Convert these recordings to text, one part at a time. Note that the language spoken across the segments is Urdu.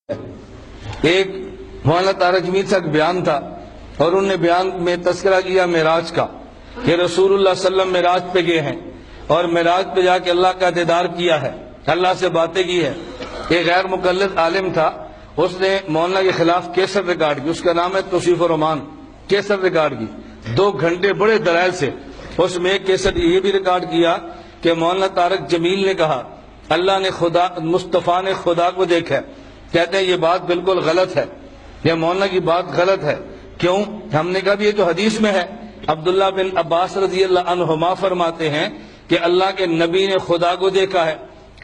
ایک مولانا طارق جمیل کا بیان تھا اور انہوں نے بیان میں تذکرہ کیا معراج کا کہ رسول اللہ صلی اللہ علیہ وسلم معراج پہ گئے ہیں اور معراج پہ جا کے اللہ کا دیدار کیا ہے، اللہ سے باتیں کی ہے۔ ایک غیر مقلد عالم تھا، اس نے مولانا کے خلاف کیسٹ ریکارڈ کی، اس کا نام ہے توصیف الرحمان، کیسٹ ریکارڈ کی 2 گھنٹے بڑے دلائل سے۔ اس میں ایک کیسٹ یہ بھی ریکارڈ کیا کہ مولانا طارق جمیل نے کہا اللہ نے مصطفیٰ نے خدا کو دیکھا، کہتے ہیں یہ بات بالکل غلط ہے، یہ مولانا کی بات غلط ہے۔ کیوں؟ ہم نے کہا بھی یہ تو حدیث میں ہے، عبداللہ بن عباس رضی اللہ عنہما فرماتے ہیں کہ اللہ کے نبی نے خدا کو دیکھا ہے،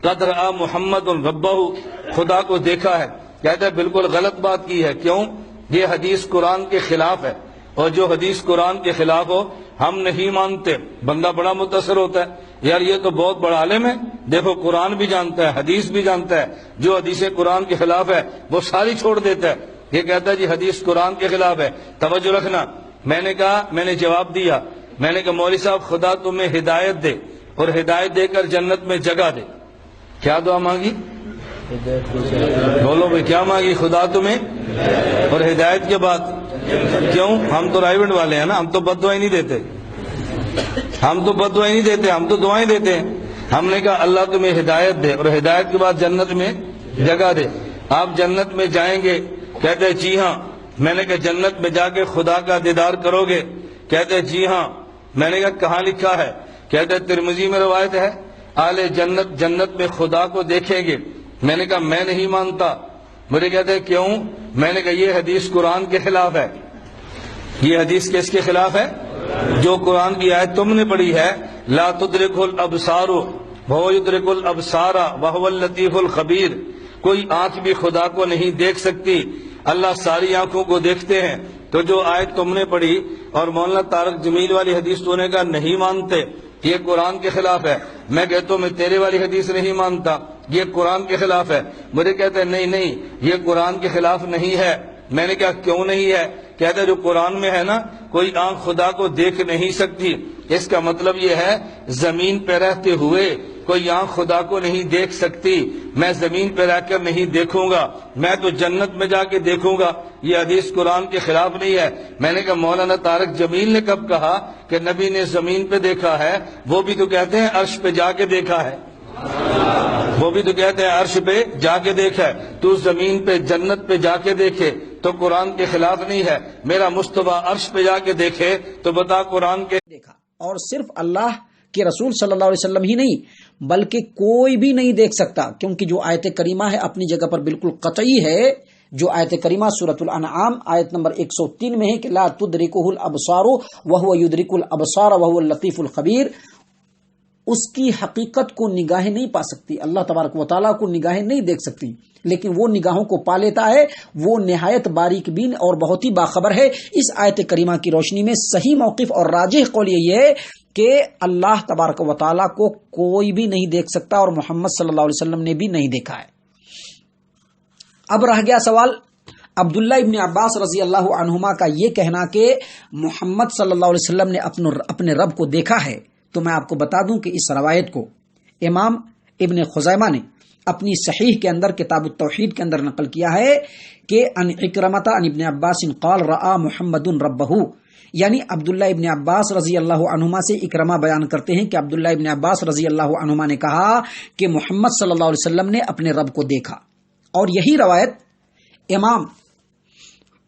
قد رآ محمد ربہ، خدا کو دیکھا ہے۔ کہتے ہیں بالکل غلط بات کی ہے۔ کیوں؟ یہ حدیث قرآن کے خلاف ہے، اور جو حدیث قرآن کے خلاف ہو ہم نہیں مانتے۔ بندہ بڑا متاثر ہوتا ہے، یار یہ تو بہت بڑا عالم ہے، دیکھو قرآن بھی جانتا ہے، حدیث بھی جانتا ہے، جو حدیث قرآن کے خلاف ہے وہ ساری چھوڑ دیتا ہے۔ یہ کہتا ہے جی حدیث قرآن کے خلاف ہے۔ توجہ رکھنا، میں نے کہا، میں نے جواب دیا، میں نے کہا مولوی صاحب خدا تمہیں ہدایت دے اور ہدایت دے کر جنت میں جگہ دے۔ کیا دعا مانگی؟ بولو بھائی کیا مانگی؟ خدا تمہیں اور ہدایت کے بعد۔ کیوں؟ ہم تو رائیوٹ والے ہیں نا، ہم تو بد دعائیں نہیں دیتے، ہم تو بد دعائیں نہیں دیتے، ہم تو دعائیں دیتے ہیں۔ ہم نے کہا اللہ تمہیں ہدایت دے اور ہدایت کے بعد جنت میں جگہ دے، آپ جنت میں جائیں گے؟ کہتے ہیں جی ہاں۔ میں نے کہا جنت میں جا کے خدا کا دیدار کرو گے؟ کہتے ہیں جی ہاں۔ میں نے کہا کہاں لکھا ہے؟ کہتے ہیں ترمذی میں روایت ہے اہل جنت جنت میں خدا کو دیکھیں گے۔ میں نے کہا میں نہیں مانتا۔ مجھے کہتے ہیں کیوں؟ میں نے کہا یہ حدیث قرآن کے خلاف ہے۔ یہ حدیث کس کے خلاف ہے؟ جو قرآن کی آیت تم نے پڑھی ہے، لا تدرک الابصار وہو یدرک الابصار وہو اللطیف الخبیر، کوئی آنکھ بھی خدا کو نہیں دیکھ سکتی، اللہ ساری آنکھوں کو دیکھتے ہیں۔ تو جو آیت تم نے پڑھی اور مولانا طارق جمیل والی حدیث تو نے کہا نہیں مانتے، یہ قرآن کے خلاف ہے۔ میں کہتا ہوں میں تیرے والی حدیث نہیں مانتا، یہ قرآن کے خلاف ہے۔ مجھے کہتے ہیں نہیں نہیں یہ قرآن کے خلاف نہیں ہے۔ میں نے کہا کیوں نہیں ہے؟ کہتا ہے جو قرآن میں ہے نا کوئی آنکھ خدا کو دیکھ نہیں سکتی، اس کا مطلب یہ ہے زمین پہ رہتے ہوئے کوئی آنکھ خدا کو نہیں دیکھ سکتی، میں زمین پہ رہ کر نہیں دیکھوں گا، میں تو جنت میں جا کے دیکھوں گا۔ یہ حدیث قرآن کے خلاف نہیں ہے۔ میں نے کہا مولانا طارق جمیل نے کب کہا کہ نبی نے زمین پہ دیکھا ہے؟ وہ بھی تو کہتے ہیں عرش پہ جا کے دیکھا ہے، وہ بھی تو کہتے ہیں عرش پہ جا کے دیکھا ہے۔ تو زمین پہ جنت پہ جا کے دیکھے تو قرآن کے خلاف نہیں ہے، میرا مصطفیٰ عرش پہ جا کے دیکھے تو بتا قرآن کے دیکھا۔ اور صرف اللہ کے رسول صلی اللہ علیہ وسلم ہی نہیں بلکہ کوئی بھی نہیں دیکھ سکتا، کیونکہ جو آیت کریمہ ہے اپنی جگہ پر بالکل قطعی ہے۔ جو آیت کریمہ سورۃ الانعام آیت نمبر 103 میں ہے کہ لا تدرکہ الابصار وہو یدرک الابصار وہو اللطیف الخبیر، اس کی حقیقت کو نگاہیں نہیں پا سکتی، اللہ تبارک و تعالیٰ کو نگاہیں نہیں دیکھ سکتی، لیکن وہ نگاہوں کو پا لیتا ہے، وہ نہایت باریک بین اور بہت ہی باخبر ہے۔ اس آیت کریمہ کی روشنی میں صحیح موقف اور راجح قول یہ ہے کہ اللہ تبارک و تعالیٰ کو کوئی بھی نہیں دیکھ سکتا اور محمد صلی اللہ علیہ وسلم نے بھی نہیں دیکھا ہے۔ اب رہ گیا سوال عبداللہ ابن عباس رضی اللہ عنہما کا یہ کہنا کہ محمد صلی اللہ علیہ وسلم نے اپنے رب کو دیکھا ہے۔ تو میں آپ کو بتا دوں کہ اس روایت کو امام ابن خزیمہ نے اپنی صحیح کے اندر کتاب التوحید کے اندر نقل کیا ہے کہ ان اکرمۃ عن ابن عباس قال رآ محمد ربہ، یعنی عبداللہ ابن عباس رضی اللہ عنہما سے اکرمہ بیان کرتے ہیں کہ عبداللہ ابن عباس رضی اللہ عنہما نے کہا کہ محمد صلی اللہ علیہ وسلم نے اپنے رب کو دیکھا۔ اور یہی روایت امام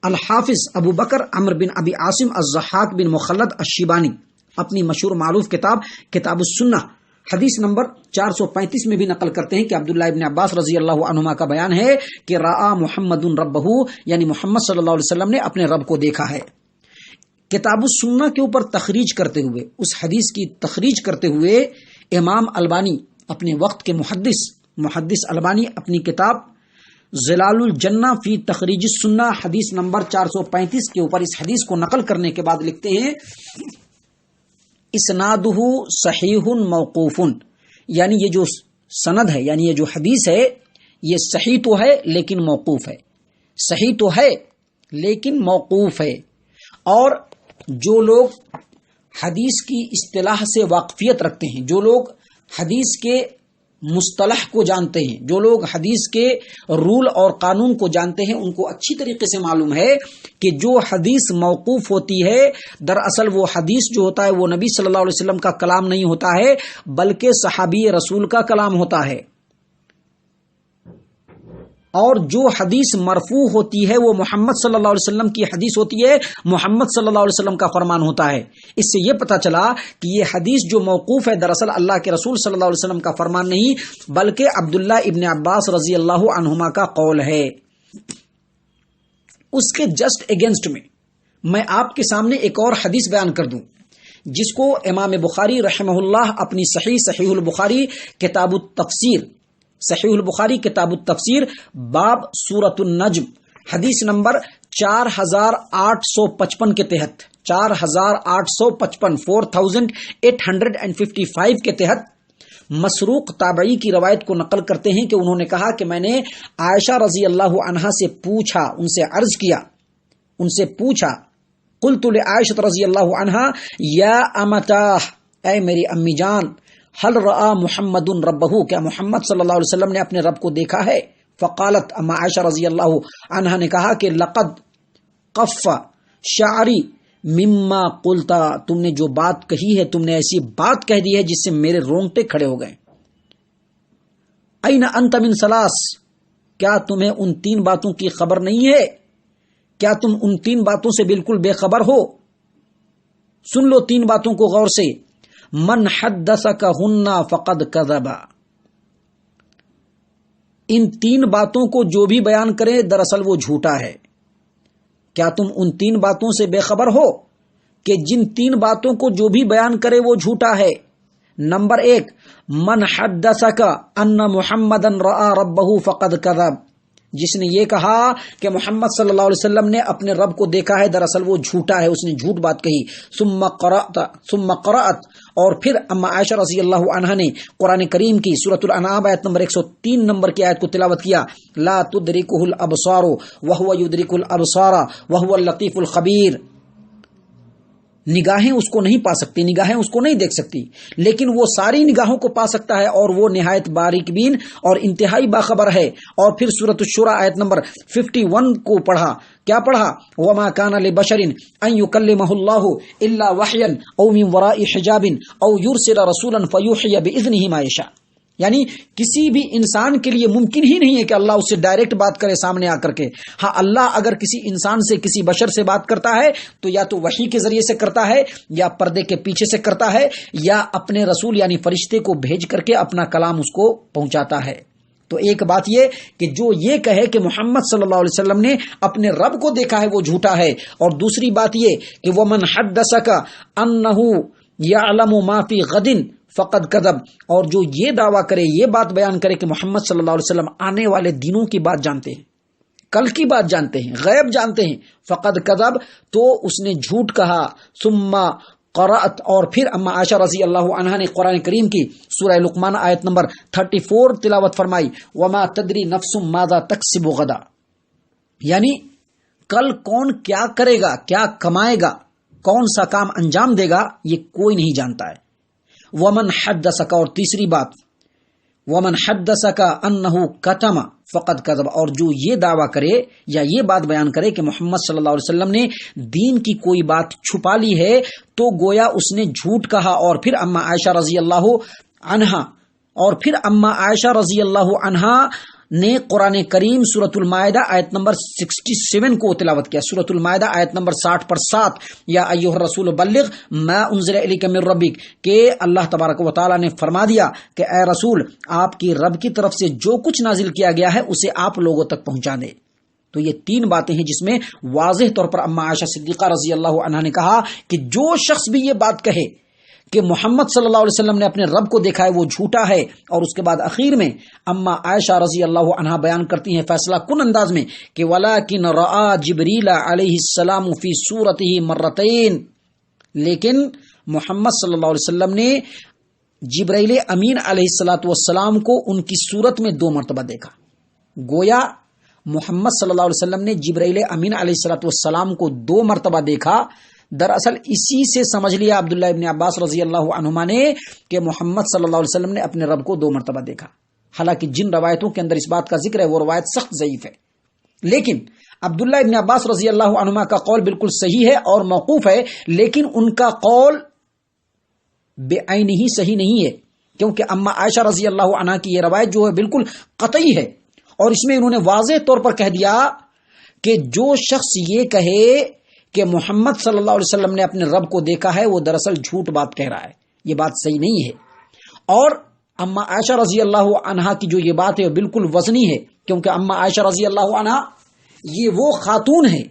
الحافظ ابو بکر عمرو بن ابی عاصم الضحاک بن مخلد الشیبانی اپنی مشہور معروف کتاب السنہ حدیث نمبر 435 میں بھی نقل کرتے ہیں کہ عبداللہ ابن عباس رضی اللہ عنہما کا بیان ہے کہ رآ محمد ربہ، یعنی محمد صلی اللہ علیہ وسلم نے اپنے رب کو دیکھا ہے۔ کتاب السنہ کے اوپر تخریج کرتے ہوئے، اس حدیث کی تخریج کرتے ہوئے امام البانی اپنے وقت کے محدث البانی اپنی کتاب ظلال الجنہ فی تخریج السنہ حدیث نمبر 435 کے اوپر اس حدیث کو نقل کرنے کے بعد لکھتے ہیں اسنادہ صحیح موقوف، یعنی یہ جو سند ہے، یعنی یہ جو حدیث ہے یہ صحیح تو ہے لیکن موقوف ہے، صحیح تو ہے لیکن موقوف ہے۔ اور جو لوگ حدیث کی اصطلاح سے واقفیت رکھتے ہیں، جو لوگ حدیث کے مصطلح کو جانتے ہیں، جو لوگ حدیث کے رول اور قانون کو جانتے ہیں، ان کو اچھی طریقے سے معلوم ہے کہ جو حدیث موقوف ہوتی ہے دراصل وہ حدیث جو ہوتا ہے وہ نبی صلی اللہ علیہ وسلم کا کلام نہیں ہوتا ہے بلکہ صحابی رسول کا کلام ہوتا ہے، اور جو حدیث مرفوع ہوتی ہے وہ محمد صلی اللہ علیہ وسلم کی حدیث ہوتی ہے، محمد صلی اللہ علیہ وسلم کا فرمان ہوتا ہے۔ اس سے یہ پتہ چلا کہ یہ حدیث جو موقوف ہے دراصل اللہ کے رسول صلی اللہ علیہ وسلم کا فرمان نہیں بلکہ عبداللہ ابن عباس رضی اللہ عنہما کا قول ہے۔ اس کے جسٹ اگینسٹ میں آپ کے سامنے ایک اور حدیث بیان کر دوں جس کو امام بخاری رحمہ اللہ اپنی صحیح البخاری کتاب التفسیر، صحیح البخاری کتاب التفسیر باب سورۃ النجم حدیث نمبر 4855 کے تحت 4855 کے تحت مسروق تابعی کی روایت کو نقل کرتے ہیں کہ انہوں نے کہا کہ میں نے عائشہ رضی اللہ عنہا سے پوچھا، ان سے عرض کیا، قلت لعائشہ رضی اللہ عنہا یا امتاہ، اے میری امی جان، حل رآ محمد ربہ، کیا محمد صلی اللہ علیہ وسلم نے اپنے رب کو دیکھا ہے؟ فقالت، اما عائشہ رضی اللہ عنہا نے کہا کہ لقد قف شعری مما قلتا، تم نے جو بات کہی ہے تم نے ایسی بات کہہ دی ہے جس سے میرے رونگٹے کھڑے ہو گئے۔ این انت من ثلاث، کیا تمہیں ان 3 باتوں کی خبر نہیں ہے؟ کیا تم ان 3 باتوں سے بالکل بے خبر ہو؟ سن لو 3 باتوں کو غور سے۔ من حدثکہن فقد کذب، ان 3 باتوں کو جو بھی بیان کرے دراصل وہ جھوٹا ہے۔ کیا تم ان 3 باتوں سے بے خبر ہو کہ جن 3 باتوں کو جو بھی بیان کرے وہ جھوٹا ہے؟ نمبر 1، من حدثک ان محمدن رآ ربہ فقد کذب، جس نے یہ کہا کہ محمد صلی اللہ علیہ وسلم نے اپنے رب کو دیکھا ہے دراصل وہ جھوٹا ہے، اس نے جھوٹ بات کہی۔ ثم قرأت، اور پھر اما عائشہ رضی اللہ عنہا نے قرآن کریم کی سورۃ الانعام آیت نمبر 103 نمبر کی آیت کو تلاوت کیا، لا تدرکہ الابصار وہو یدرک الابصار وہو اللطیف الخبیر، نگاہیں اس کو نہیں پا سکتی، نگاہیں اس کو نہیں دیکھ سکتی، لیکن وہ ساری نگاہوں کو پا سکتا ہے اور وہ نہایت باریک بین اور انتہائی باخبر ہے۔ اور پھر سورۃ الشورى آیت نمبر 51 کو پڑھا، کیا پڑھا؟ وما كان لبشر ان يكلمه الله الا وحيا او من وراء حجاب او يرسل رسولا فيوحي باذنه ما يشاء، یعنی کسی بھی انسان کے لیے ممکن ہی نہیں ہے کہ اللہ اس سے ڈائریکٹ بات کرے سامنے آ کر کے۔ ہاں، اللہ اگر کسی انسان سے، کسی بشر سے بات کرتا ہے تو یا تو وحی کے ذریعے سے کرتا ہے، یا پردے کے پیچھے سے کرتا ہے، یا اپنے رسول یعنی فرشتے کو بھیج کر کے اپنا کلام اس کو پہنچاتا ہے۔ تو ایک بات یہ کہ جو یہ کہے کہ محمد صلی اللہ علیہ وسلم نے اپنے رب کو دیکھا ہے وہ جھوٹا ہے، اور دوسری بات یہ کہ وَمَنْ حَدَّثَكَ أَنَّهُ يَعْلَمُ مَا فِي غَدٍ فقد کذب، اور جو یہ دعویٰ کرے، یہ بات بیان کرے کہ محمد صلی اللہ علیہ وسلم آنے والے دنوں کی بات جانتے ہیں، کل کی بات جانتے ہیں، غیب جانتے ہیں، فقد کذب، تو اس نے جھوٹ کہا۔ ثم قرأت، اور پھر اما عائشہ رضی اللہ عنہا نے قرآن کریم کی سورہ لقمان آیت نمبر 34 تلاوت فرمائی، وما تدری نفس ماذا تکسب غدا، یعنی کل کون کیا کرے گا، کیا کمائے گا، کون سا کام انجام دے گا، یہ کوئی نہیں جانتا ہے۔ ومن حدثک، اور تیسری بات ومن حدثک انہ کتم فقد کذب، اور جو یہ دعویٰ کرے یا یہ بات بیان کرے کہ محمد صلی اللہ علیہ وسلم نے دین کی کوئی بات چھپا لی ہے تو گویا اس نے جھوٹ کہا۔ اور پھر اما عائشہ رضی اللہ عنہا نے قرآن کریم سورۃ المائدہ آیت نمبر 67 کو تلاوت کیا، سورۃ المائدہ آیت نمبر 60 پر 7، یا ایھا الرسول بلغ ما انزل الیک من ربک، کہ اللہ تبارک و تعالی نے فرما دیا کہ اے رسول آپ کی رب کی طرف سے جو کچھ نازل کیا گیا ہے اسے آپ لوگوں تک پہنچا دیں۔ تو یہ 3 باتیں ہیں جس میں واضح طور پر اما عائشہ صدیقہ رضی اللہ عنہا نے کہا کہ جو شخص بھی یہ بات کہے کہ محمد صلی اللہ علیہ وسلم نے اپنے رب کو دیکھا ہے وہ جھوٹا ہے۔ اور اس کے بعد اخیر میں اما عائشہ رضی اللہ عنہا بیان کرتی ہیں فیصلہ کن انداز میں کہ وَلَكِنْ رَآ جِبْرِيلَ عَلَيْهِ السَّلَامُ فِي صُورَتِهِ مرتين، لیکن محمد صلی اللہ علیہ وسلم نے جبرائیل امین علیہ السلام کو ان کی صورت میں 2 مرتبہ دیکھا۔ گویا محمد صلی اللہ علیہ وسلم نے جبرائیل امین علیہ السلام کو 2 مرتبہ دیکھا۔ دراصل اسی سے سمجھ لیا عبداللہ ابن عباس رضی اللہ عنہما نے کہ محمد صلی اللہ علیہ وسلم نے اپنے رب کو 2 مرتبہ دیکھا۔ حالانکہ جن روایتوں کے اندر اس بات کا ذکر ہے وہ روایت سخت ضعیف ہے، لیکن عبداللہ ابن عباس رضی اللہ عنہما کا قول بالکل صحیح ہے اور موقوف ہے، لیکن ان کا قول بے عین ہی صحیح نہیں ہے، کیونکہ اما عائشہ رضی اللہ عنہا کی یہ روایت جو ہے بالکل قطعی ہے، اور اس میں انہوں نے واضح طور پر کہہ دیا کہ جو شخص یہ کہے کہ محمد صلی اللہ علیہ وسلم نے اپنے رب کو دیکھا ہے وہ دراصل جھوٹ بات کہہ رہا ہے، یہ بات صحیح نہیں ہے۔ اور اما عائشہ رضی اللہ عنہا کی جو یہ بات ہے وہ بالکل وزنی ہے، کیونکہ اما عائشہ رضی اللہ عنہا یہ وہ خاتون ہے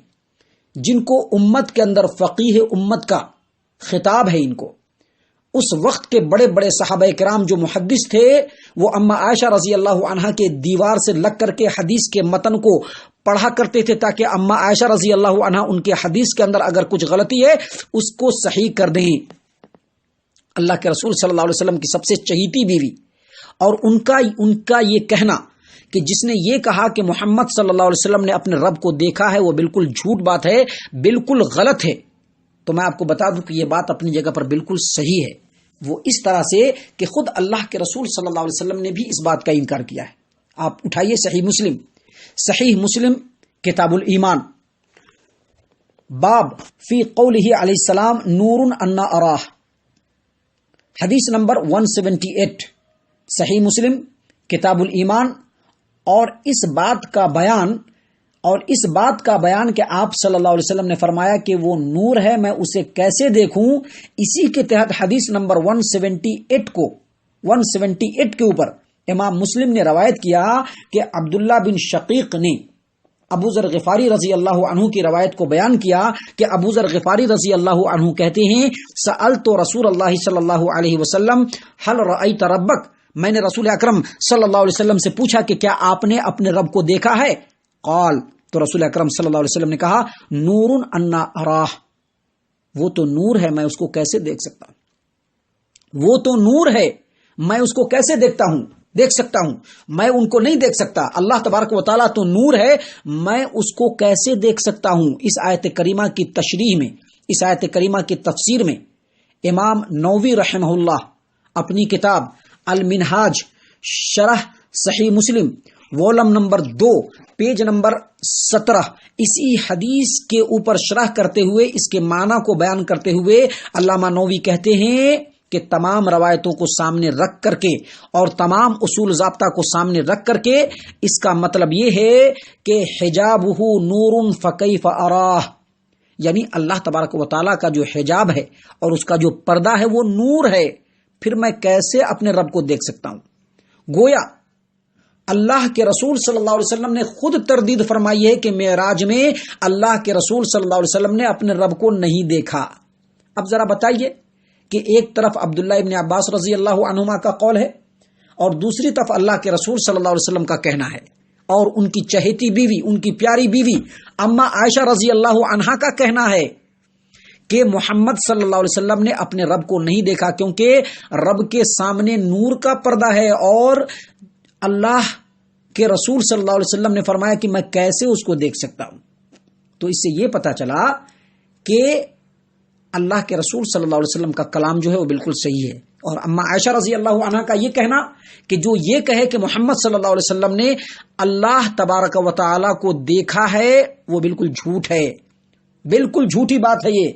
جن کو امت کے اندر فقیہ امت کا خطاب ہے، ان کو اس وقت کے بڑے بڑے صحابہ کرام جو محدث تھے وہ اما عائشہ رضی اللہ عنہا کے دیوار سے لگ کر کے حدیث کے متن کو پڑھا کرتے تھے تاکہ اما عائشہ رضی اللہ عنہا ان کے حدیث کے اندر اگر کچھ غلطی ہے اس کو صحیح کر دیں۔ اللہ کے رسول صلی اللہ علیہ وسلم کی سب سے چہیتی بیوی، اور ان کا یہ کہنا کہ جس نے یہ کہا کہ محمد صلی اللہ علیہ وسلم نے اپنے رب کو دیکھا ہے وہ بالکل جھوٹ بات ہے، بالکل غلط ہے۔ تو میں آپ کو بتا دوں کہ یہ بات اپنی جگہ پر بالکل صحیح ہے، وہ اس طرح سے کہ خود اللہ کے رسول صلی اللہ علیہ وسلم نے بھی اس بات کا انکار کیا ہے۔ آپ اٹھائیے صحیح مسلم کتاب الایمان، باب فی قولہ علیہ السلام نور انا اراہ، حدیث نمبر 178، صحیح مسلم کتاب الایمان، اور اس بات کا بیان کہ آپ صلی اللہ علیہ وسلم نے فرمایا کہ وہ نور ہے، میں اسے کیسے دیکھوں، اسی کے تحت حدیث نمبر 178 کے اوپر امام مسلم نے روایت کیا کہ عبداللہ بن شقیق نے ابو ذر غفاری رضی اللہ عنہ کی روایت کو بیان کیا کہ ابو ذر غفاری رضی اللہ عنہ کہتے ہیں سألت رسول اللہ صلی اللہ علیہ وسلم هل رأیت ربک، میں نے رسول اکرم صلی اللہ علیہ وسلم سے پوچھا کہ کیا آپ نے اپنے رب کو دیکھا ہے؟ قال، تو رسول اکرم صلی اللہ علیہ وسلم نے کہا نور انا اراہ، وہ تو نور ہے میں اس کو کیسے دیکھ سکتا ہوں، وہ تو نور ہے میں اس کو کیسے دیکھ سکتا ہوں، میں ان کو نہیں دیکھ سکتا، اللہ تبارک و تعالیٰ تو نور ہے، میں اس کو کیسے دیکھ سکتا ہوں۔ اس آیت کریمہ کی تشریح میں، اس آیت کریمہ کی تفسیر میں امام نووی رحمہ اللہ اپنی کتاب المنہاج شرح صحیح مسلم والم نمبر 2 پیج نمبر 17 اسی حدیث کے اوپر شرح کرتے ہوئے اس کے معنی کو بیان کرتے ہوئے علامہ نووی کہتے ہیں کہ تمام روایتوں کو سامنے رکھ کر کے اور تمام اصول ضابطہ کو سامنے رکھ کر کے اس کا مطلب یہ ہے کہ حجابہ نور فکیف اراہ، یعنی اللہ تبارک و تعالیٰ کا جو حجاب ہے اور اس کا جو پردہ ہے وہ نور ہے، پھر میں کیسے اپنے رب کو دیکھ سکتا ہوں۔ گویا اللہ کے رسول صلی اللہ علیہ وسلم نے خود تردید فرمائی ہے کہ معراج میں اللہ کے رسول صلی اللہ علیہ وسلم نے اپنے رب کو نہیں دیکھا۔ اب ذرا بتائیے کہ ایک طرف عبداللہ ابن عباس رضی اللہ عنہما کا قول ہے اور دوسری طرف اللہ کے رسول صلی اللہ علیہ وسلم کا کہنا ہے، اور ان کی چہیتی بیوی، ان کی پیاری بیوی اما عائشہ رضی اللہ عنہا کا کہنا ہے کہ محمد صلی اللہ علیہ وسلم نے اپنے رب کو نہیں دیکھا کیونکہ رب کے سامنے نور کا پردہ ہے، اور اللہ کے رسول صلی اللہ علیہ وسلم نے فرمایا کہ میں کیسے اس کو دیکھ سکتا ہوں۔ تو اس سے یہ پتا چلا کہ اللہ کے رسول صلی اللہ علیہ وسلم کا کلام جو ہے وہ بالکل صحیح ہے، اور اما عائشہ رضی اللہ عنہا کا یہ کہنا کہ جو یہ کہے کہ محمد صلی اللہ علیہ وسلم نے اللہ تبارک و تعالی کو دیکھا ہے وہ بالکل جھوٹ ہے، بالکل جھوٹی بات ہے یہ۔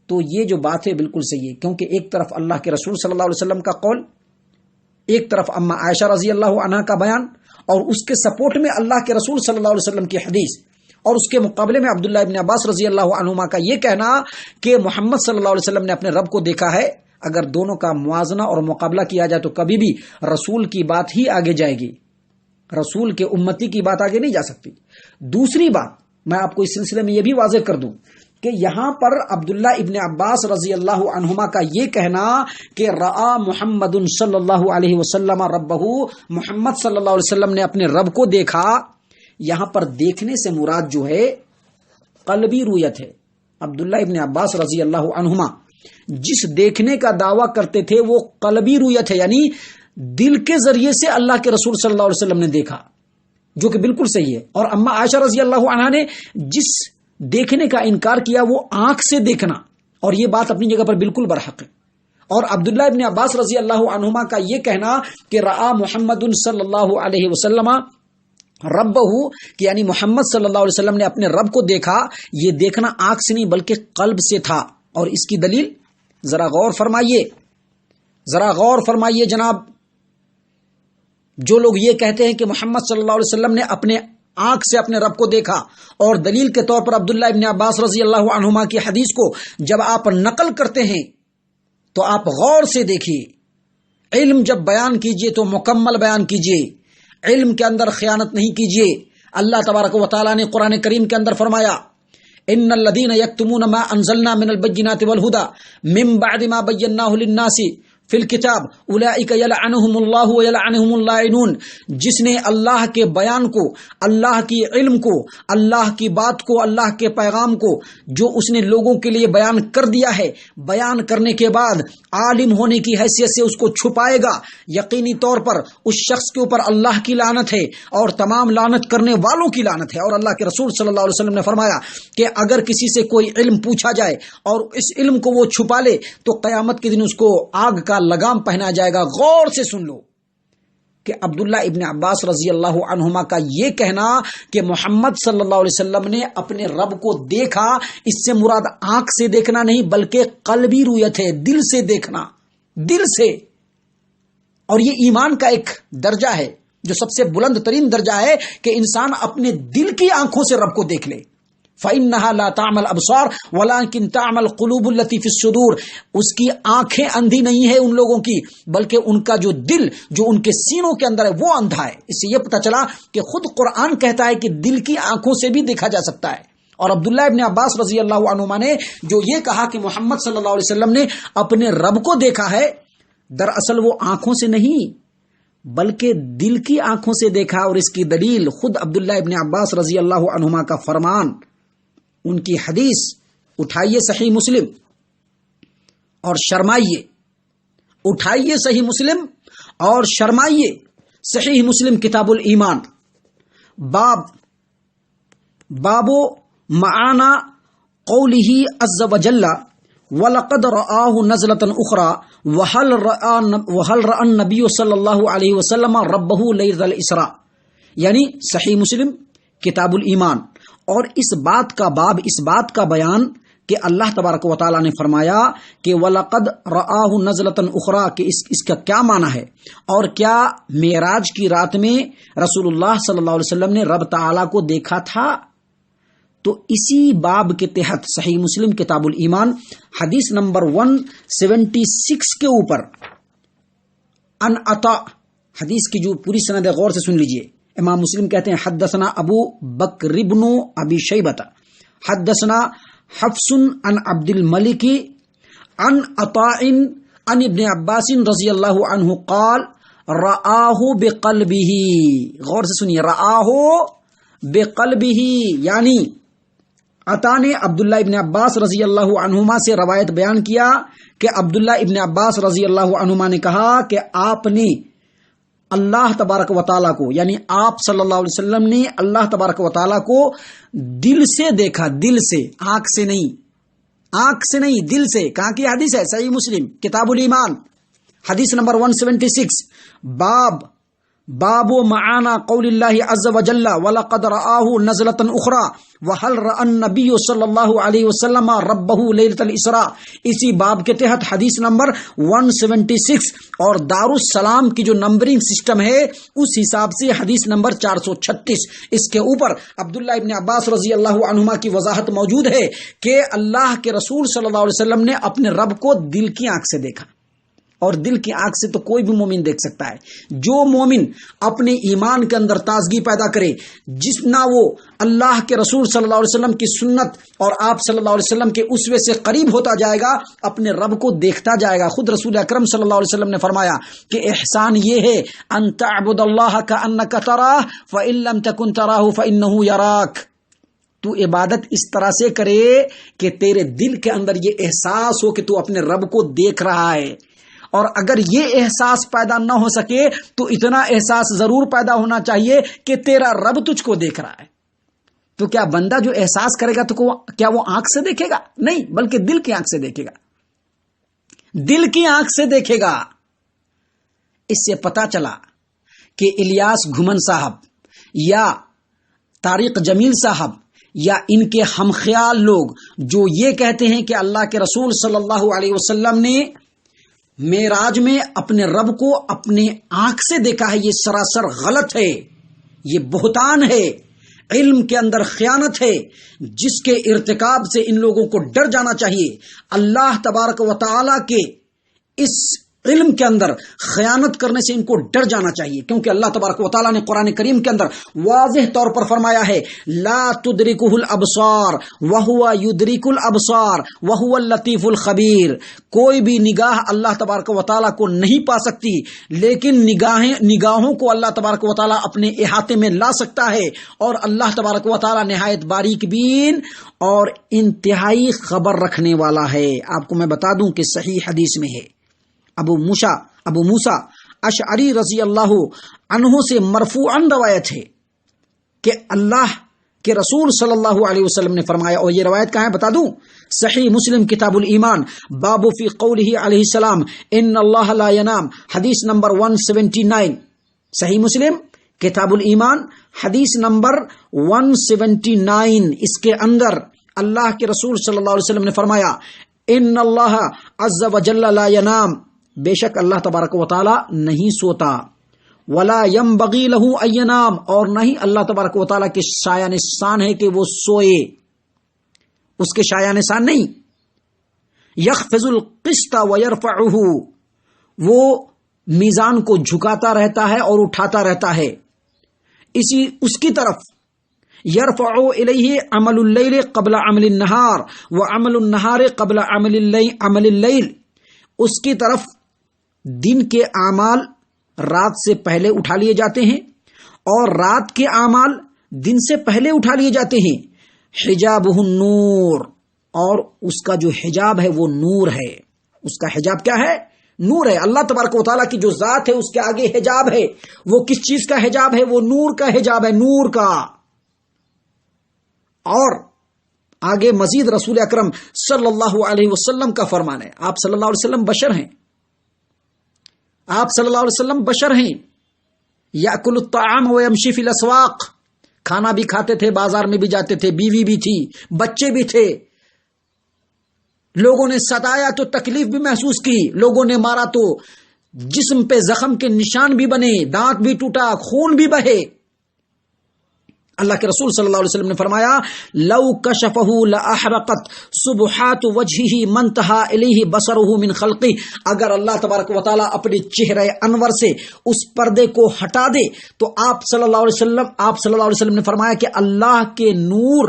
تو یہ جو بات ہے بالکل صحیح ہے، کیونکہ ایک طرف اللہ کے رسول صلی اللہ علیہ وسلم کا قول، ایک طرف اما عائشہ رضی اللہ عنہا کا بیان، اور اس کے سپورٹ میں اللہ کے رسول صلی اللہ علیہ وسلم کی حدیث، اور اس کے مقابلے میں عبداللہ ابن عباس رضی اللہ عنہما کا یہ کہنا کہ محمد صلی اللہ علیہ وسلم نے اپنے رب کو دیکھا ہے۔ اگر دونوں کا موازنہ اور مقابلہ کیا جائے تو کبھی بھی رسول کی بات ہی آگے جائے گی، رسول کے امتی کی بات آگے نہیں جا سکتی۔ دوسری بات میں آپ کو اس سلسلے میں یہ بھی واضح کر دوں کہ یہاں پر عبداللہ ابن عباس رضی اللہ عنہما کا یہ کہنا کہ رآ محمد صلی اللہ علیہ وسلم ربہ، محمد صلی اللہ علیہ وسلم نے اپنے رب کو دیکھا، یہاں پر دیکھنے سے مراد جو ہے قلبی رویت ہے۔ عبداللہ ابن عباس رضی اللہ عنہما جس دیکھنے کا دعویٰ کرتے تھے وہ قلبی رویت ہے، یعنی دل کے ذریعے سے اللہ کے رسول صلی اللہ علیہ وسلم نے دیکھا، جو کہ بالکل صحیح ہے۔ اور اما عائشہ رضی اللہ عنہا نے جس دیکھنے کا انکار کیا وہ آنکھ سے دیکھنا، اور یہ بات اپنی جگہ پر بالکل برحق ہے، اور عبداللہ ابن عباس رضی اللہ عنہما کا یہ کہنا کہ رآ محمد صلی اللہ علیہ وسلم ربہ، کہ یعنی محمد صلی اللہ علیہ وسلم نے اپنے رب کو دیکھا، یہ دیکھنا آنکھ سے نہیں بلکہ قلب سے تھا۔ اور اس کی دلیل ذرا غور فرمائیے جناب، جو لوگ یہ کہتے ہیں کہ محمد صلی اللہ علیہ وسلم نے اپنے آنکھ سے اپنے رب کو دیکھا، اور دلیل کے طور پر عبداللہ ابن عباس رضی اللہ عنہما کی حدیث کو جب آپ نقل کرتے ہیں تو آپ غور سے دیکھیے، علم جب بیان کیجئے تو مکمل بیان کیجئے، علم کے اندر خیانت نہیں کیجئے۔ اللہ تبارک و تعالیٰ نے قرآن کریم کے اندر فرمایا ان الذین یکتمون ما انزلنا من البینات والہدی من بعد ما بیناہ للناس فی الکتاب اولئک یلعنہم اللہ ویلعنہم اللاعنون، جس نے اللہ کے بیان کو، اللہ کی علم کو، اللہ کی بات کو، اللہ کے پیغام کو جو اس نے لوگوں کے لیے بیان کر دیا ہے، بیان کرنے کے بعد عالم ہونے کی حیثیت سے اس کو چھپائے گا، یقینی طور پر اس شخص کے اوپر اللہ کی لعنت ہے اور تمام لعنت کرنے والوں کی لعنت ہے۔ اور اللہ کے رسول صلی اللہ علیہ وسلم نے فرمایا کہ اگر کسی سے کوئی علم پوچھا جائے اور اس علم کو وہ چھپا لے تو قیامت کے دن اس کو آگ کا لگام پہنا جائے گا۔ غور سے سن لو کہ عبداللہ ابن عباس رضی اللہ عنہما کا یہ کہنا کہ محمد صلی اللہ علیہ وسلم نے اپنے رب کو دیکھا، اس سے مراد آنکھ سے دیکھنا نہیں بلکہ قلبی رویت ہے، دل سے دیکھنا، دل سے۔ اور یہ ایمان کا ایک درجہ ہے جو سب سے بلند ترین درجہ ہے کہ انسان اپنے دل کی آنکھوں سے رب کو دیکھ لے۔ فَإِنَّهَا لَا تَعْمَى الْأَبْصَارُ وَلَكِنْ تَعْمَى الْقُلُوبُ الَّتِي فِي الصُّدُورِ، اس کی آنکھیں اندھی نہیں ہے ان لوگوں کی، بلکہ ان کا جو دل جو ان کے سینوں کے اندر ہے وہ اندھا ہے۔ اس سے یہ پتہ چلا کہ خود قرآن کہتا ہے کہ دل کی آنکھوں سے بھی دیکھا جا سکتا ہے۔ اور عبداللہ ابن عباس رضی اللہ عنہما نے جو یہ کہا کہ محمد صلی اللہ علیہ وسلم نے اپنے رب کو دیکھا ہے، دراصل وہ آنکھوں سے نہیں بلکہ دل کی آنکھوں سے دیکھا۔ اور اس کی دلیل خود عبداللہ ابن عباس رضی اللہ عنہما کا فرمان، ان کی حدیث اٹھائیے صحیح مسلم اور شرمائیے، اٹھائیے صحیح مسلم اور شرمائیے صحیح مسلم کتاب الایمان، باب معانا قولہ عز وجل وَلَقَدْ رَآهُ نَزْلَةً أُخْرَى وَهَلْ رَأَى النَّبِيُّ صلی اللہ علیہ وسلم رَبَّهُ لَيْلَةَ الْإِسْرَاءِ، یعنی صحیح مسلم کتاب الایمان۔ اور اس بات کا بیان کہ اللہ تبارک و تعالیٰ نے فرمایا کہ وَلَقَدْ رَآهُ نَزْلَةً أُخْرَى، کہ اس کا کیا معنی ہے، اور کیا معراج کی رات میں رسول اللہ صلی اللہ علیہ وسلم نے رب تعالیٰ کو دیکھا تھا؟ تو اسی باب کے تحت صحیح مسلم کتاب الایمان حدیث نمبر 176 کے اوپر ان عطا، حدیث کی جو پوری سند ہے غور سے سن لیجئے۔ امام مسلم کہتے ہیں حدثنا ابو بکر بن ابی شیبہ حدثنا حفص عن عبد الملک عن عطاء عن ابن عباس رضی اللہ عنہ قال رآہ بقلبہ، غور سے سنیے، رآہ بقلبہ، یعنی عطا نے عبداللہ ابن عباس رضی اللہ عنہما سے روایت بیان کیا کہ عبداللہ ابن عباس رضی اللہ عنہما نے کہا کہ آپ نے اللہ تبارک و تعالیٰ کو، یعنی آپ صلی اللہ علیہ وسلم نے اللہ تبارک و تعالیٰ کو دل سے دیکھا، دل سے، آنکھ سے نہیں، آنکھ سے نہیں، دل سے۔ کہاں کی حدیث ہے؟ صحیح مسلم کتاب الایمان حدیث نمبر 176، باب معانا قول اللہ عز وجل وَلَقَدْ رَآهُ نَزْلَةً أُخْرَى وَهَلْ رَأَى النَّبِيُّ صلی اللہ علیہ وسلم رَبَّهُ لَيْلَةَ الْإِسْرَاءِ، اسی باب کے تحت حدیث نمبر 176، اور دارالسلام کی جو نمبرنگ سسٹم ہے اس حساب سے حدیث نمبر 436، اس کے اوپر عبداللہ ابن عباس رضی اللہ عنہما کی وضاحت موجود ہے کہ اللہ کے رسول صلی اللہ علیہ وسلم نے اپنے رب کو دل کی آنکھ سے دیکھا، اور دل کی آنکھ سے تو کوئی بھی مومن دیکھ سکتا ہے۔ جو مومن اپنے ایمان کے اندر تازگی پیدا کرے، جتنا وہ اللہ کے رسول صلی اللہ علیہ وسلم کی سنت اور آپ صلی اللہ علیہ وسلم کے اسوے سے قریب ہوتا جائے گا، اپنے رب کو دیکھتا جائے گا۔ خود رسول اکرم صلی اللہ علیہ وسلم نے فرمایا کہ احسان یہ ہے ان تعبد اللہ کأنک تراہ فإن لم تکن تراہ فإنہ یراک، تو عبادت اس طرح سے کرے کہ تیرے دل کے اندر یہ احساس ہو کہ تو اپنے رب کو دیکھ رہا ہے، اور اگر یہ احساس پیدا نہ ہو سکے تو اتنا احساس ضرور پیدا ہونا چاہیے کہ تیرا رب تجھ کو دیکھ رہا ہے۔ تو کیا بندہ جو احساس کرے گا تو کیا وہ آنکھ سے دیکھے گا؟ نہیں، بلکہ دل کی آنکھ سے دیکھے گا۔ دل کی آنکھ سے دیکھے گا۔ اس سے پتا چلا کہ الیاس گھمن صاحب یا طارق جمیل صاحب یا ان کے ہم خیال لوگ جو یہ کہتے ہیں کہ اللہ کے رسول صلی اللہ علیہ وسلم نے معراج میں اپنے رب کو اپنے آنکھ سے دیکھا ہے، یہ سراسر غلط ہے، یہ بہتان ہے، علم کے اندر خیانت ہے، جس کے ارتکاب سے ان لوگوں کو ڈر جانا چاہیے۔ اللہ تبارک و تعالی کے اس علم کے اندر خیانت کرنے سے ان کو ڈر جانا چاہیے، کیونکہ اللہ تبارک و تعالیٰ نے قرآن کریم کے اندر واضح طور پر فرمایا ہے لا تدرکہ الابصار وہو یدرک الابصار وہو اللطیف الخبیر۔ کوئی بھی نگاہ اللہ تبارک و تعالیٰ کو نہیں پا سکتی، لیکن نگاہوں کو اللہ تبارک و تعالیٰ اپنے احاطے میں لا سکتا ہے، اور اللہ تبارک و تعالیٰ نہایت باریک بین اور انتہائی خبر رکھنے والا ہے۔ آپ کو میں بتا دوں کہ صحیح حدیث میں ہے، ابو موسیٰ اشعری رضی اللہ عنہ سے مرفوعاً روایت ہے کہ اللہ کے رسول صلی اللہ علیہ وسلم نے فرمایا، اور یہ روایت کہاں ہے بتا دوں، صحیح مسلم کتاب الایمان باب فی قولہ علیہ السلام ان اللہ لا ینام، حدیث نمبر 179، صحیح مسلم کتاب الایمان حدیث نمبر 179، اس کے اندر اللہ کے رسول صلی اللہ علیہ وسلم نے فرمایا ان اللہ عز وجل لا ینام، بے شک اللہ تبارک و تعالی نہیں سوتا، ولا ينبغي له ان ينام، اور نہیں اللہ تبارک و تعالی کے شایان شان ہے کہ وہ سوئے، اس کے شایان شان نہیں۔ یخفض القسط ويرفعه، وہ میزان کو جھکاتا رہتا ہے اور اٹھاتا رہتا ہے، اس کی طرف یرفع الیہ عمل اللیل قبل عمل النہار وعمل النہار قبل عمل اللیل، اس کی طرف دن کے اعمال رات سے پہلے اٹھا لیے جاتے ہیں اور رات کے اعمال دن سے پہلے اٹھا لیے جاتے ہیں۔ حجابہ النور، اور اس کا جو حجاب ہے وہ نور ہے، اس کا حجاب کیا ہے؟ نور ہے۔ اللہ تبارک و تعالیٰ کی جو ذات ہے اس کے آگے حجاب ہے، وہ کس چیز کا حجاب ہے؟ وہ نور کا حجاب ہے، نور کا۔ اور آگے مزید رسول اکرم صلی اللہ علیہ وسلم کا فرمان ہے، آپ صلی اللہ علیہ وسلم بشر ہیں، آپ صلی اللہ علیہ وسلم بشر ہیں، یأکل الطعام ویمشی فی الاسواق، کھانا بھی کھاتے تھے، بازار میں بھی جاتے تھے، بیوی بھی تھی، بچے بھی تھے، لوگوں نے ستایا تو تکلیف بھی محسوس کی، لوگوں نے مارا تو جسم پہ زخم کے نشان بھی بنے، دانت بھی ٹوٹا، خون بھی بہے۔ اللہ کے رسول صلی اللہ علیہ وسلم نے فرمایا لو کشفہ لاحرقت سبحات وجہہ من انتہا الیہ بصرہ من خلقہ، اگر اللہ تبارک و تعالیٰ اپنے چہرہ انور سے اس پردے کو ہٹا دے تو آپ صلی اللہ علیہ وسلم نے فرمایا کہ اللہ کے نور،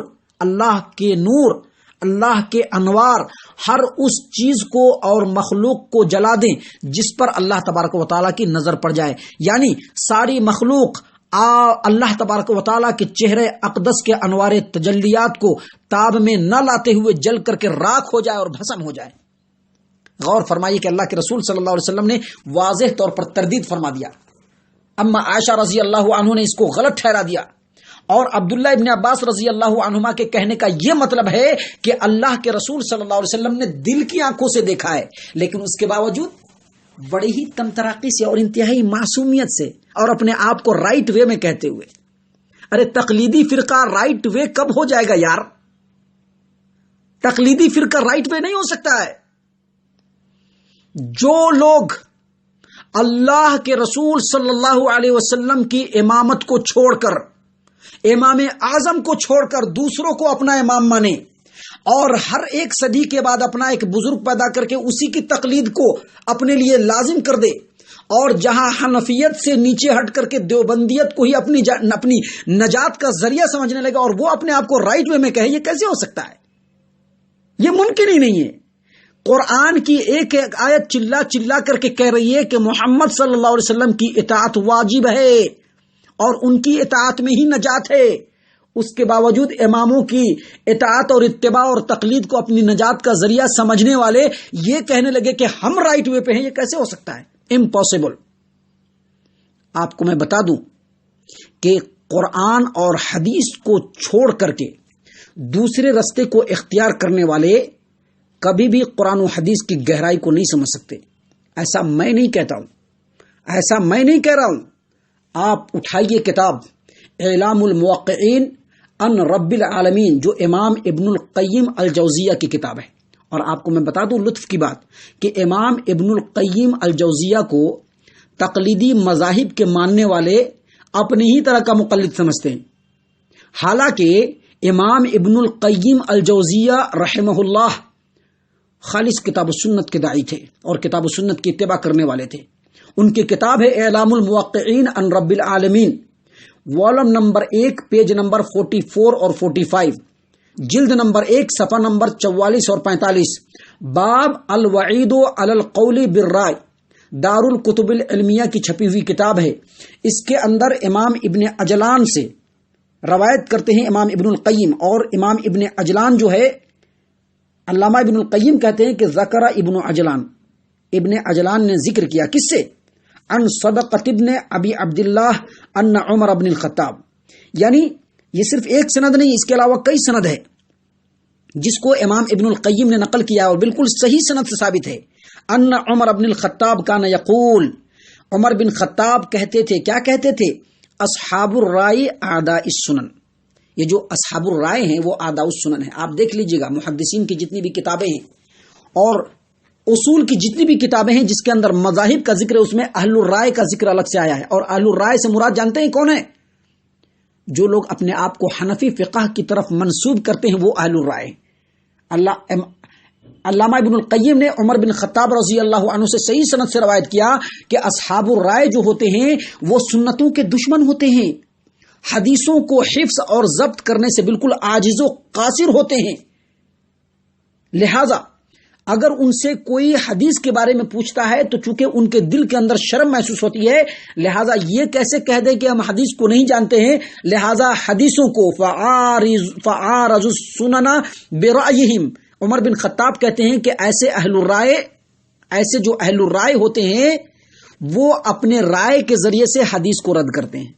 اللہ کے انوار ہر اس چیز کو اور مخلوق کو جلا دیں جس پر اللہ تبارک و تعالیٰ کی نظر پڑ جائے، یعنی ساری مخلوق اللہ تبارک و تعالیٰ کے چہرے اقدس کے انوار تجلیات کو تاب میں نہ لاتے ہوئے جل کر کے راکھ ہو جائے اور بھسم ہو جائے۔ غور فرمائیے کہ اللہ کے رسول صلی اللہ علیہ وسلم نے واضح طور پر تردید فرما دیا، اما عائشہ رضی اللہ عنہ نے اس کو غلط ٹھہرا دیا، اور عبداللہ ابن عباس رضی اللہ عنہما کے کہنے کا یہ مطلب ہے کہ اللہ کے رسول صلی اللہ علیہ وسلم نے دل کی آنکھوں سے دیکھا ہے، لیکن اس کے باوجود بڑی ہی کم تراقی سے اور انتہائی معصومیت سے اور اپنے آپ کو رائٹ وے میں کہتے ہوئے۔ ارے تقلیدی فرقہ رائٹ وے کب ہو جائے گا یار؟ تقلیدی فرقہ رائٹ وے نہیں ہو سکتا ہے۔ جو لوگ اللہ کے رسول صلی اللہ علیہ وسلم کی امامت کو چھوڑ کر، امام اعظم کو چھوڑ کر دوسروں کو اپنا امام مانے اور ہر ایک صدی کے بعد اپنا ایک بزرگ پیدا کر کے اسی کی تقلید کو اپنے لیے لازم کر دے، اور جہاں حنفیت سے نیچے ہٹ کر کے دیوبندیت کو ہی اپنی نجات کا ذریعہ سمجھنے لگا اور وہ اپنے آپ کو رائٹ وے میں کہے، یہ کیسے ہو سکتا ہے؟ یہ ممکن ہی نہیں ہے۔ قرآن کی ایک ایک آیت چلا چلا کر کے کہہ رہی ہے کہ محمد صلی اللہ علیہ وسلم کی اطاعت واجب ہے اور ان کی اطاعت میں ہی نجات ہے، اس کے باوجود اماموں کی اطاعت اور اتباع اور تقلید کو اپنی نجات کا ذریعہ سمجھنے والے یہ کہنے لگے کہ ہم رائٹ وے پہ ہیں، یہ کیسے ہو سکتا ہے؟ امپاسبل۔ آپ کو میں بتا دوں کہ قرآن اور حدیث کو چھوڑ کر کے دوسرے رستے کو اختیار کرنے والے کبھی بھی قرآن و حدیث کی گہرائی کو نہیں سمجھ سکتے. ایسا میں نہیں کہتا ہوں، ایسا میں نہیں کہہ رہا ہوں. آپ اٹھائیے کتاب اعلام الموقعین ان رب العالمین جو امام ابن القیم الجوزیہ کی کتاب ہے. اور آپ کو میں بتا دوں لطف کی بات کہ امام ابن القیم الجوزیہ کو تقلیدی مذاہب کے ماننے والے اپنی ہی طرح کا مقلد سمجھتے ہیں، حالانکہ امام ابن القیم الجوزیہ رحمہ اللہ خالص کتاب و سنت کے داعی تھے اور کتاب و سنت کی اتباع کرنے والے تھے. ان کی کتاب ہے اعلام الموقعین عن رب العالمین، والم نمبر 1 پیج نمبر 44 اور 45، جلد نمبر 1 صفحہ نمبر 44 اور 45، باب الوعید علی القول بالرائے، دار الکتب العلمیہ کی چھپی ہوئی کتاب ہے. اس کے اندر امام ابن عجلان سے روایت کرتے ہیں امام ابن القیم، اور امام ابن عجلان جو ہے علامہ ابن القیم کہتے ہیں کہ ذکر ابن عجلان نے ذکر کیا کس سے؟ ان صدقۃ ابن ابی عبداللہ ان عمر بن الخطاب. یعنی یہ صرف ایک سند نہیں، اس کے علاوہ کئی سند ہے جس کو امام ابن القیم نے نقل کیا اور بالکل صحیح سند سے ثابت ہے. ان عمر بن الخطاب کان یقول، عمر بن خطاب کہتے تھے، کیا کہتے تھے؟ اصحاب الرائے اعداء السنن. یہ جو اصحاب الرائے ہیں وہ اعداء السنن ہیں. آپ دیکھ لیجئے گا محدثین کی جتنی بھی کتابیں ہیں اور اصول کی جتنی بھی کتابیں ہیں جس کے اندر مذاہب کا ذکر ہے، اس میں اہل الرائے کا ذکر الگ سے آیا ہے. اور اہل الرائے سے مراد جانتے ہیں کون ہے؟ جو لوگ اپنے آپ کو حنفی فقہ کی طرف منسوب کرتے ہیں وہ اہل الرائے ہیں. علامہ ابن القیم نے عمر بن خطاب رضی اللہ عنہ سے صحیح سند سے روایت کیا کہ اصحاب الرائے جو ہوتے ہیں وہ سنتوں کے دشمن ہوتے ہیں، حدیثوں کو حفظ اور ضبط کرنے سے بالکل عاجز و قاصر ہوتے ہیں. لہذا اگر ان سے کوئی حدیث کے بارے میں پوچھتا ہے تو چونکہ ان کے دل کے اندر شرم محسوس ہوتی ہے، لہذا یہ کیسے کہہ دے کہ ہم حدیث کو نہیں جانتے ہیں، لہذا حدیثوں کو فعارض السنن برأیہم. عمر بن خطاب کہتے ہیں کہ ایسے جو اہل الرائے ہوتے ہیں وہ اپنے رائے کے ذریعے سے حدیث کو رد کرتے ہیں.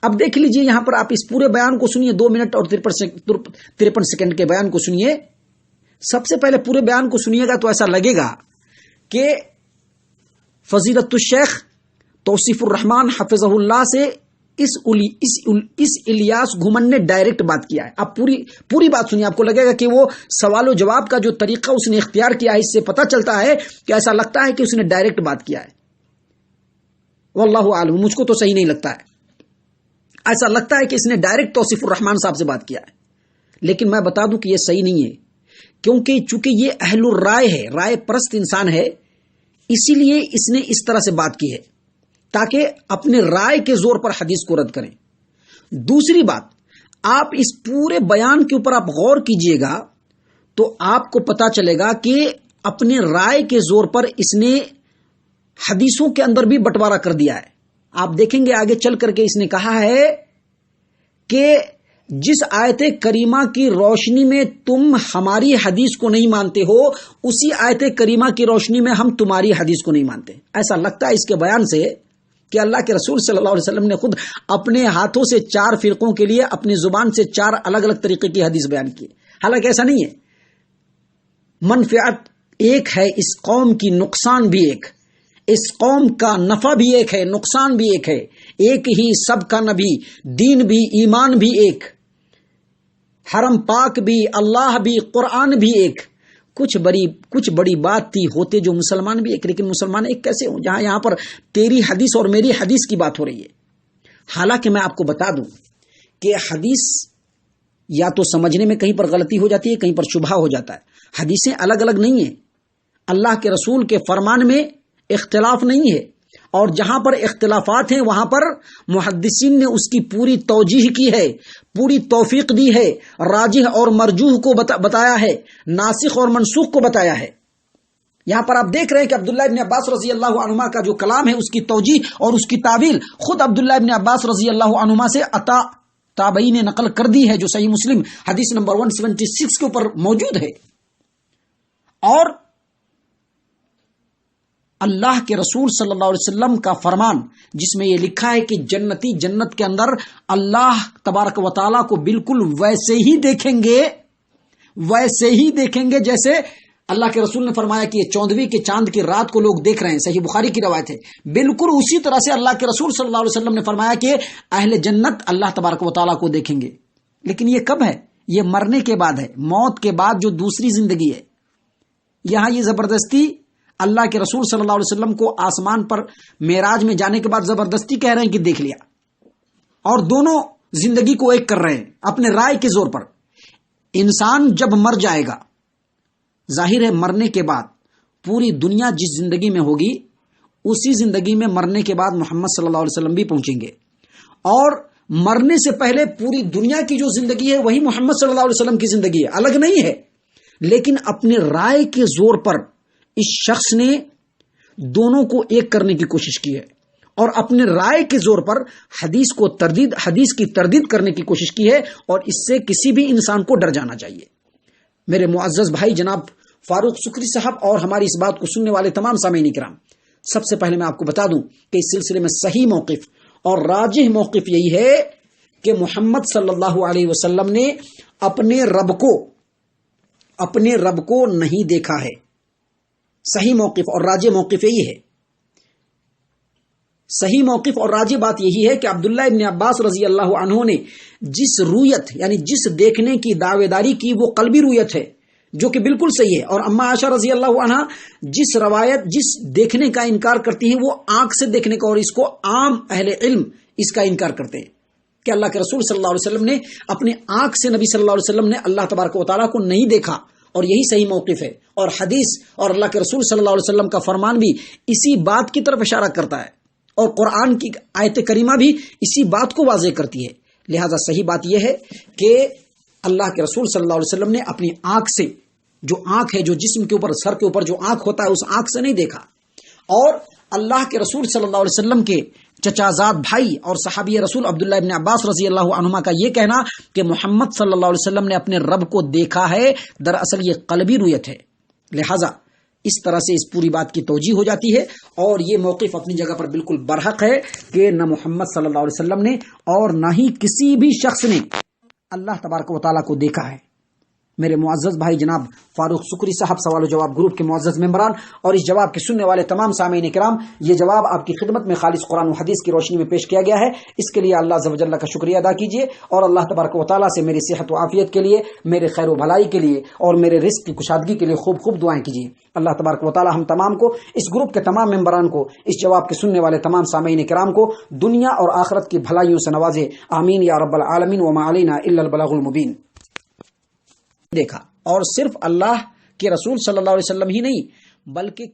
اب دیکھ لیجئے یہاں پر آپ اس پورے بیان کو سنیے، 2 منٹ اور 53 سیکنڈ کے بیان کو سنیے. سب سے پہلے پورے بیان کو سنیے گا تو ایسا لگے گا کہ فضیلت الشیخ توصیف الرحمان حفظہ اللہ سے اس الیاس گھمن نے ڈائریکٹ بات کیا ہے. آپ پوری بات سنیے، آپ کو لگے گا کہ وہ سوال و جواب کا جو طریقہ اس نے اختیار کیا ہے اس سے پتہ چلتا ہے کہ ایسا لگتا ہے کہ اس نے ڈائریکٹ بات کیا ہے. واللہ عالم، مجھ کو تو صحیح نہیں لگتا ہے، ایسا لگتا ہے کہ اس نے ڈائریکٹ توصیف الرحمان صاحب سے بات کیا ہے. لیکن میں بتا دوں کہ یہ صحیح نہیں ہے، کیونکہ چونکہ یہ اہل الرائے ہے، رائے پرست انسان ہے، اسی لیے اس نے اس طرح سے بات کی ہے تاکہ اپنے رائے کے زور پر حدیث کو رد کریں. دوسری بات، آپ اس پورے بیان کے اوپر آپ غور کیجئے گا تو آپ کو پتا چلے گا کہ اپنے رائے کے زور پر اس نے حدیثوں کے اندر بھی بٹوارا کر دیا ہے. آپ دیکھیں گے آگے چل کر کے اس نے کہا ہے کہ جس آیت کریمہ کی روشنی میں تم ہماری حدیث کو نہیں مانتے ہو، اسی آیت کریمہ کی روشنی میں ہم تمہاری حدیث کو نہیں مانتے. ایسا لگتا ہے اس کے بیان سے کہ اللہ کے رسول صلی اللہ علیہ وسلم نے خود اپنے ہاتھوں سے 4 فرقوں کے لیے اپنی زبان سے 4 الگ الگ طریقے کی حدیث بیان کی. حالانکہ ایسا نہیں ہے. منفعت ایک ہے اس قوم کی، نقصان بھی ایک، اس قوم کا نفع بھی ایک ہے، نقصان بھی ایک ہے. ایک ہی سب کا نبی، دین بھی، ایمان بھی ایک، حرم پاک بھی، اللہ بھی، قرآن بھی ایک. کچھ بڑی بات تھی ہوتے جو مسلمان بھی ایک، لیکن مسلمان ایک کیسے ہوں جہاں یہاں پر تیری حدیث اور میری حدیث کی بات ہو رہی ہے. حالانکہ میں آپ کو بتا دوں کہ حدیث یا تو سمجھنے میں کہیں پر غلطی ہو جاتی ہے، کہیں پر شبہ ہو جاتا ہے. حدیثیں الگ الگ نہیں ہیں، اللہ کے رسول کے فرمان میں اختلاف نہیں ہے، اور جہاں پر اختلافات ہیں وہاں پر محدثین نے اس کی پوری توجیح کی ہے، پوری توفیق دی ہے، راجح اور مرجوح کو بتایا ہے، ناسخ اور منسوخ کو بتایا ہے. یہاں پر آپ دیکھ رہے ہیں کہ عبداللہ ابن عباس رضی اللہ عنہما کا جو کلام ہے اس کی توجیح اور اس کی تعویل خود عبداللہ ابن عباس رضی اللہ عنہما سے عطا تابعی نے نقل کر دی ہے، جو صحیح مسلم حدیث نمبر 176 کے اوپر موجود ہے. اور اللہ کے رسول صلی اللہ علیہ وسلم کا فرمان جس میں یہ لکھا ہے کہ جنتی جنت کے اندر اللہ تبارک و تعالیٰ کو بالکل ویسے ہی دیکھیں گے ویسے ہی دیکھیں گے جیسے اللہ کے رسول نے فرمایا کہ یہ 14ویں کے چاند کی رات کو لوگ دیکھ رہے ہیں، صحیح بخاری کی روایت ہے۔ بالکل اسی طرح سے اللہ کے رسول صلی اللہ علیہ وسلم نے فرمایا کہ اہل جنت اللہ تبارک و تعالیٰ کو دیکھیں گے۔ لیکن یہ کب ہے؟ یہ مرنے کے بعد ہے، موت کے بعد جو دوسری زندگی ہے۔ یہاں یہ زبردستی اللہ کے رسول صلی اللہ علیہ وسلم کو آسمان پر معراج میں جانے کے بعد زبردستی کہہ رہے ہیں کہ دیکھ لیا، اور دونوں زندگی کو ایک کر رہے ہیں اپنے رائے کے زور پر۔ انسان جب مر جائے گا، ظاہر ہے مرنے کے بعد پوری دنیا جس زندگی میں ہوگی اسی زندگی میں مرنے کے بعد محمد صلی اللہ علیہ وسلم بھی پہنچیں گے، اور مرنے سے پہلے پوری دنیا کی جو زندگی ہے وہی محمد صلی اللہ علیہ وسلم کی زندگی ہے، الگ نہیں ہے۔ لیکن اپنے رائے کے زور پر اس شخص نے دونوں کو ایک کرنے کی کوشش کی ہے، اور اپنے رائے کے زور پر حدیث کی تردید کرنے کی کوشش کی ہے، اور اس سے کسی بھی انسان کو ڈر جانا چاہیے۔ میرے معزز بھائی جناب فاروق سکری صاحب اور ہماری اس بات کو سننے والے تمام سامعین کرام، سب سے پہلے میں آپ کو بتا دوں کہ اس سلسلے میں صحیح موقف اور راجح موقف یہی ہے کہ محمد صلی اللہ علیہ وسلم نے اپنے رب کو نہیں دیکھا ہے۔ صحیح موقف اور راجح موقف یہی ہے۔ صحیح موقف اور راجح بات یہی ہے کہ عبداللہ ابن عباس رضی اللہ عنہ نے جس رویت یعنی جس دیکھنے کی دعوے داری کی وہ قلبی رویت ہے جو کہ بالکل صحیح ہے، اور اما عائشہ رضی اللہ عنہ جس دیکھنے کا انکار کرتی ہیں وہ آنکھ سے دیکھنے کا، اور اس کو عام اہل علم اس کا انکار کرتے ہیں کہ اللہ کے رسول صلی اللہ علیہ وسلم نے اپنی آنکھ سے نبی صلی اللہ علیہ وسلم نے اللہ تبارک و تعالیٰ کو نہیں دیکھا، اور یہی صحیح موقف ہے۔ اور حدیث اور اللہ کے رسول صلی اللہ علیہ وسلم کا فرمان بھی اسی بات کی طرف اشارہ کرتا ہے، اور قرآن کی آیت کریمہ بھی اسی بات کو واضح کرتی ہے۔ لہذا صحیح بات یہ ہے کہ اللہ کے رسول صلی اللہ علیہ وسلم نے اپنی آنکھ سے، جو آنکھ ہے جو جسم کے اوپر سر کے اوپر جو آنکھ ہوتا ہے اس آنکھ سے نہیں دیکھا، اور اللہ کے رسول صلی اللہ علیہ وسلم کے چچازاد بھائی اور صحابی رسول عبداللہ ابن عباس رضی اللہ عنہما کا یہ کہنا کہ محمد صلی اللہ علیہ وسلم نے اپنے رب کو دیکھا ہے، دراصل یہ قلبی رویت ہے۔ لہذا اس طرح سے اس پوری بات کی توجیہ ہو جاتی ہے، اور یہ موقف اپنی جگہ پر بالکل برحق ہے کہ نہ محمد صلی اللہ علیہ وسلم نے اور نہ ہی کسی بھی شخص نے اللہ تبارک و تعالیٰ کو دیکھا ہے۔ میرے معزز بھائی جناب فاروق سکری صاحب سوال و جواب گروپ کے معزز ممبران اور اس جواب کے سننے والے تمام سامعین کرام، یہ جواب آپ کی خدمت میں خالص قرآن و حدیث کی روشنی میں پیش کیا گیا ہے۔ اس کے لیے اللہ عز و جل کا شکریہ ادا کیجیے، اور اللہ تبارک و تعالیٰ سے میری صحت و عافیت کے لیے، میرے خیر و بھلائی کے لیے اور میرے رزق کی کشادگی کے لیے خوب خوب دعائیں کیجیے۔ اللہ تبارک و تعالیٰ ہم تمام کو، اس گروپ کے تمام ممبران کو، اس جواب کے سننے والے تمام سامعین کرام کو دنیا اور آخرت کی بھلائیوں سے نوازے، آمین یا رب العالمین، وما علینا الا البلاغ المبین۔ دیکھا، اور صرف اللہ کے رسول صلی اللہ علیہ وسلم ہی نہیں بلکہ